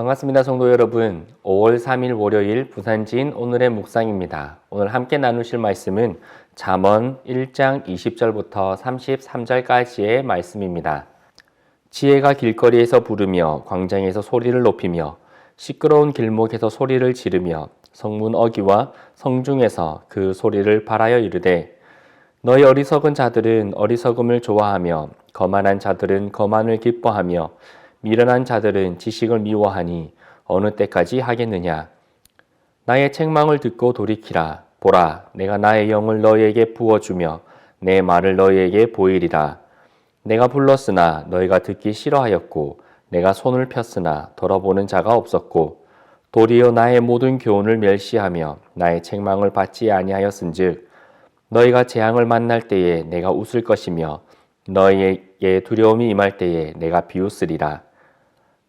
반갑습니다, 성도 여러분. 5월 3일 월요일 부산진 오늘의 묵상입니다. 오늘 함께 나누실 말씀은 잠언 1장 20절부터 33절까지의 말씀입니다. 지혜가 길거리에서 부르며 광장에서 소리를 높이며 시끄러운 길목에서 소리를 지르며 성문 어귀와 성중에서 그 소리를 발하여 이르되 너희 어리석은 자들은 어리석음을 좋아하며 거만한 자들은 거만을 기뻐하며 미련한 자들은 지식을 미워하니 어느 때까지 하겠느냐. 나의 책망을 듣고 돌이키라. 보라, 내가 나의 영을 너희에게 부어주며 내 말을 너희에게 보이리라. 내가 불렀으나 너희가 듣기 싫어하였고 내가 손을 폈으나 돌아보는 자가 없었고 도리어 나의 모든 교훈을 멸시하며 나의 책망을 받지 아니하였은즉 너희가 재앙을 만날 때에 내가 웃을 것이며 너희에게 두려움이 임할 때에 내가 비웃으리라.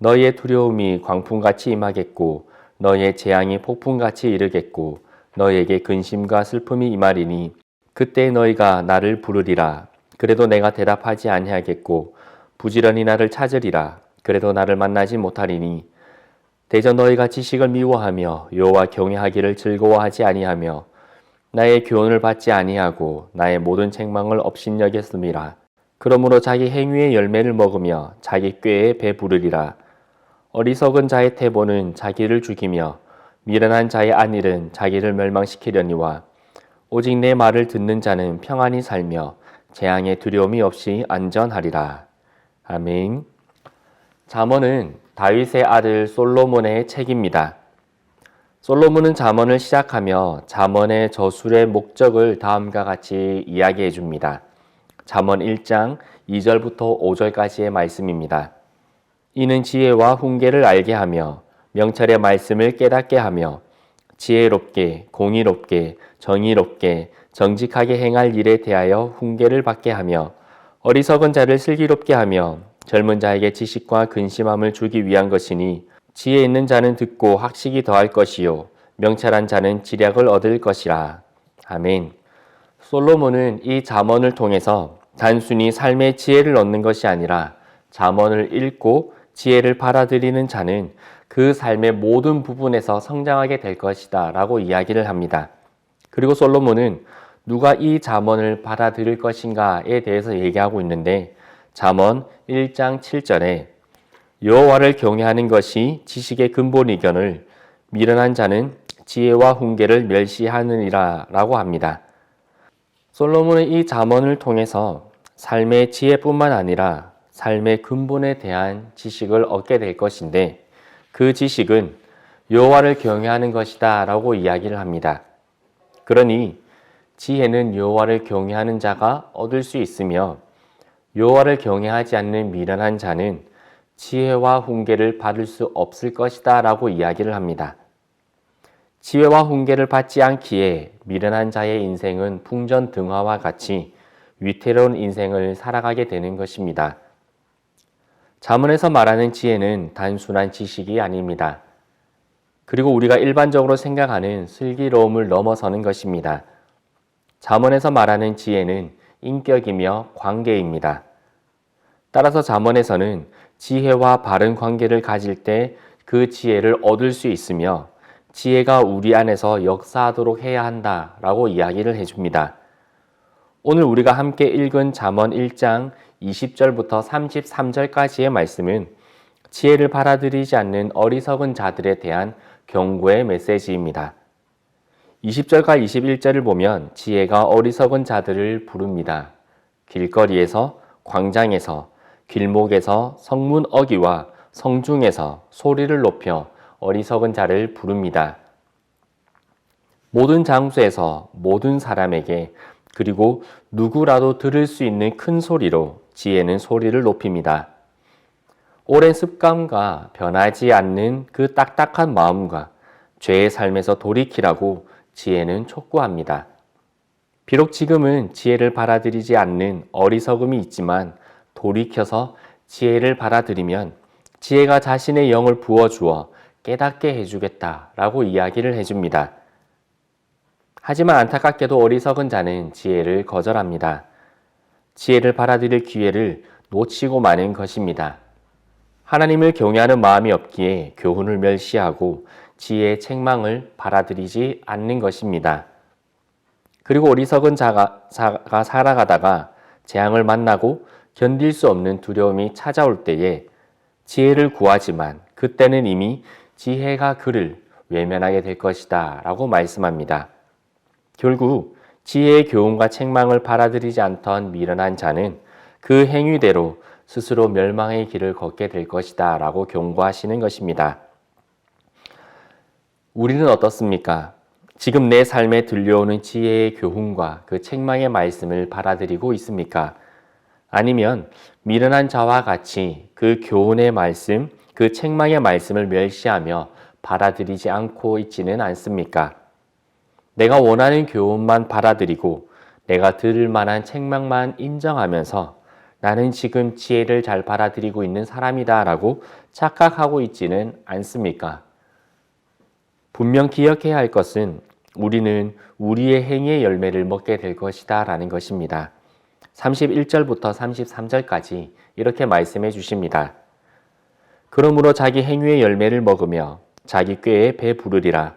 너희의 두려움이 광풍같이 임하겠고 너희의 재앙이 폭풍같이 이르겠고 너희에게 근심과 슬픔이 임하리니 그때 너희가 나를 부르리라. 그래도 내가 대답하지 아니하겠고 부지런히 나를 찾으리라. 그래도 나를 만나지 못하리니 대저 너희가 지식을 미워하며 여호와 경외하기를 즐거워하지 아니하며 나의 교훈을 받지 아니하고 나의 모든 책망을 업신여겼음이라. 그러므로 자기 행위의 열매를 먹으며 자기 꾀에 배부르리라. 어리석은 자의 태보는 자기를 죽이며 미련한 자의 안일은 자기를 멸망시키려니와 오직 내 말을 듣는 자는 평안히 살며 재앙의 두려움이 없이 안전하리라. 아멘. 잠언은 다윗의 아들 솔로몬의 책입니다. 솔로몬은 잠언을 시작하며 잠언의 저술의 목적을 다음과 같이 이야기해 줍니다. 잠언 1장 2절부터 5절까지의 말씀입니다. 이는 지혜와 훈계를 알게 하며 명철의 말씀을 깨닫게 하며 지혜롭게 공의롭게 정의롭게 정직하게 행할 일에 대하여 훈계를 받게 하며 어리석은 자를 슬기롭게 하며 젊은 자에게 지식과 근심함을 주기 위한 것이니 지혜 있는 자는 듣고 학식이 더할 것이요 명철한 자는 지략을 얻을 것이라. 아멘. 솔로몬은 이 잠언을 통해서 단순히 삶의 지혜를 얻는 것이 아니라 잠언을 읽고 지혜를 받아들이는 자는 그 삶의 모든 부분에서 성장하게 될 것이다 라고 이야기를 합니다. 그리고 솔로몬은 누가 이 잠언을 받아들일 것인가에 대해서 얘기하고 있는데 잠언 1장 7절에 여호와를 경외하는 것이 지식의 근본이거늘 미련한 자는 지혜와 훈계를 멸시하느니라 라고 합니다. 솔로몬은 이 잠언을 통해서 삶의 지혜뿐만 아니라 삶의 근본에 대한 지식을 얻게 될 것인데 그 지식은 여호와를 경외하는 것이다 라고 이야기를 합니다. 그러니 지혜는 여호와를 경외하는 자가 얻을 수 있으며 여호와를 경외하지 않는 미련한 자는 지혜와 훈계를 받을 수 없을 것이다 라고 이야기를 합니다. 지혜와 훈계를 받지 않기에 미련한 자의 인생은 풍전등화와 같이 위태로운 인생을 살아가게 되는 것입니다. 잠언에서 말하는 지혜는 단순한 지식이 아닙니다. 그리고 우리가 일반적으로 생각하는 슬기로움을 넘어서는 것입니다. 잠언에서 말하는 지혜는 인격이며 관계입니다. 따라서 잠언에서는 지혜와 바른 관계를 가질 때 그 지혜를 얻을 수 있으며 지혜가 우리 안에서 역사하도록 해야 한다라고 이야기를 해줍니다. 오늘 우리가 함께 읽은 잠언 1장 20절부터 33절까지의 말씀은 지혜를 받아들이지 않는 어리석은 자들에 대한 경고의 메시지입니다. 20절과 21절을 보면 지혜가 어리석은 자들을 부릅니다. 길거리에서, 광장에서, 길목에서, 성문 어귀와 성중에서 소리를 높여 어리석은 자를 부릅니다. 모든 장소에서 모든 사람에게 그리고 누구라도 들을 수 있는 큰 소리로 지혜는 소리를 높입니다. 오랜 습관과 변하지 않는 그 딱딱한 마음과 죄의 삶에서 돌이키라고 지혜는 촉구합니다. 비록 지금은 지혜를 받아들이지 않는 어리석음이 있지만 돌이켜서 지혜를 받아들이면 지혜가 자신의 영을 부어주어 깨닫게 해주겠다라고 이야기를 해줍니다. 하지만 안타깝게도 어리석은 자는 지혜를 거절합니다. 지혜를 받아들일 기회를 놓치고 마는 것입니다. 하나님을 경외하는 마음이 없기에 교훈을 멸시하고 지혜의 책망을 받아들이지 않는 것입니다. 그리고 어리석은 자가 살아가다가 재앙을 만나고 견딜 수 없는 두려움이 찾아올 때에 지혜를 구하지만 그때는 이미 지혜가 그를 외면하게 될 것이다 라고 말씀합니다. 결국 지혜의 교훈과 책망을 받아들이지 않던 미련한 자는 그 행위대로 스스로 멸망의 길을 걷게 될 것이다 라고 경고하시는 것입니다. 우리는 어떻습니까? 지금 내 삶에 들려오는 지혜의 교훈과 그 책망의 말씀을 받아들이고 있습니까? 아니면 미련한 자와 같이 그 교훈의 말씀, 그 책망의 말씀을 멸시하며 받아들이지 않고 있지는 않습니까? 내가 원하는 교훈만 받아들이고 내가 들을 만한 책망만 인정하면서 나는 지금 지혜를 잘 받아들이고 있는 사람이다 라고 착각하고 있지는 않습니까? 분명 기억해야 할 것은 우리는 우리의 행위의 열매를 먹게 될 것이다 라는 것입니다. 31절부터 33절까지 이렇게 말씀해 주십니다. 그러므로 자기 행위의 열매를 먹으며 자기 꾀에 배부르리라.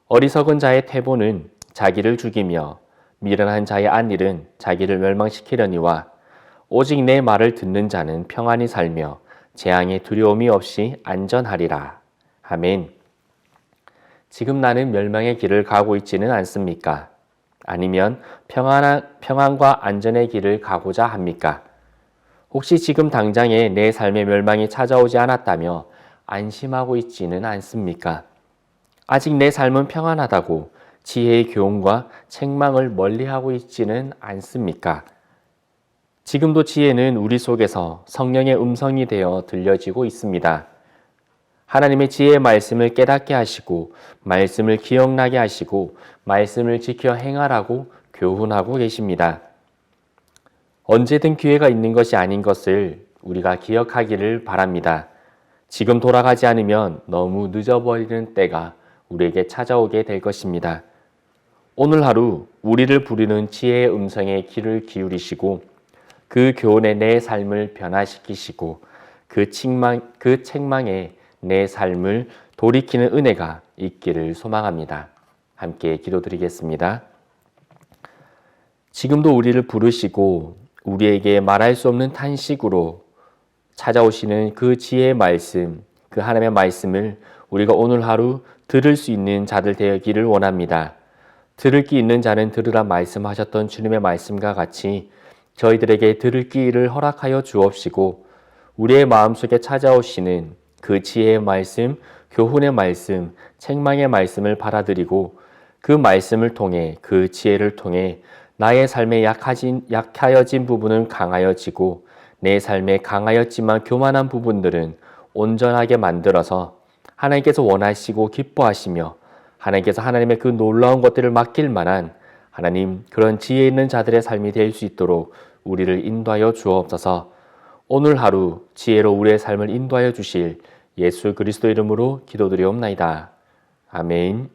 어리석은 자의 태보는 자기를 죽이며 미련한 자의 안일은 자기를 멸망시키려니와 오직 내 말을 듣는 자는 평안히 살며 재앙의 두려움이 없이 안전하리라. 아멘. 지금 나는 멸망의 길을 가고 있지는 않습니까? 아니면 평안과 안전의 길을 가고자 합니까? 혹시 지금 당장에 내 삶의 멸망이 찾아오지 않았다며 안심하고 있지는 않습니까? 아직 내 삶은 평안하다고 지혜의 교훈과 책망을 멀리하고 있지는 않습니까? 지금도 지혜는 우리 속에서 성령의 음성이 되어 들려지고 있습니다. 하나님의 지혜의 말씀을 깨닫게 하시고 말씀을 기억나게 하시고 말씀을 지켜 행하라고 교훈하고 계십니다. 언제든 기회가 있는 것이 아닌 것을 우리가 기억하기를 바랍니다. 지금 돌아가지 않으면 너무 늦어버리는 때가 우리에게 찾아오게 될 것입니다. 오늘 하루 우리를 부르는 지혜의 음성에 귀를 기울이시고 그 교훈에 내 삶을 변화시키시고 그 책망에 내 삶을 돌이키는 은혜가 있기를 소망합니다. 함께 기도드리겠습니다. 지금도 우리를 부르시고 우리에게 말할 수 없는 탄식으로 찾아오시는 그 지혜의 말씀, 그 하나님의 말씀을 우리가 오늘 하루 들을 수 있는 자들 되기를 원합니다. 들을 귀 있는 자는 들으라 말씀하셨던 주님의 말씀과 같이 저희들에게 들을 귀를 허락하여 주옵시고 우리의 마음속에 찾아오시는 그 지혜의 말씀, 교훈의 말씀, 책망의 말씀을 받아들이고 그 말씀을 통해 그 지혜를 통해 나의 삶에 약하여진 부분은 강하여지고 내 삶에 강하였지만 교만한 부분들은 온전하게 만들어서 하나님께서 원하시고 기뻐하시며 하나님께서 하나님의 그 놀라운 것들을 맡길 만한 하나님 그런 지혜 있는 자들의 삶이 될 수 있도록 우리를 인도하여 주옵소서. 오늘 하루 지혜로 우리의 삶을 인도하여 주실 예수 그리스도 이름으로 기도드리옵나이다. 아멘.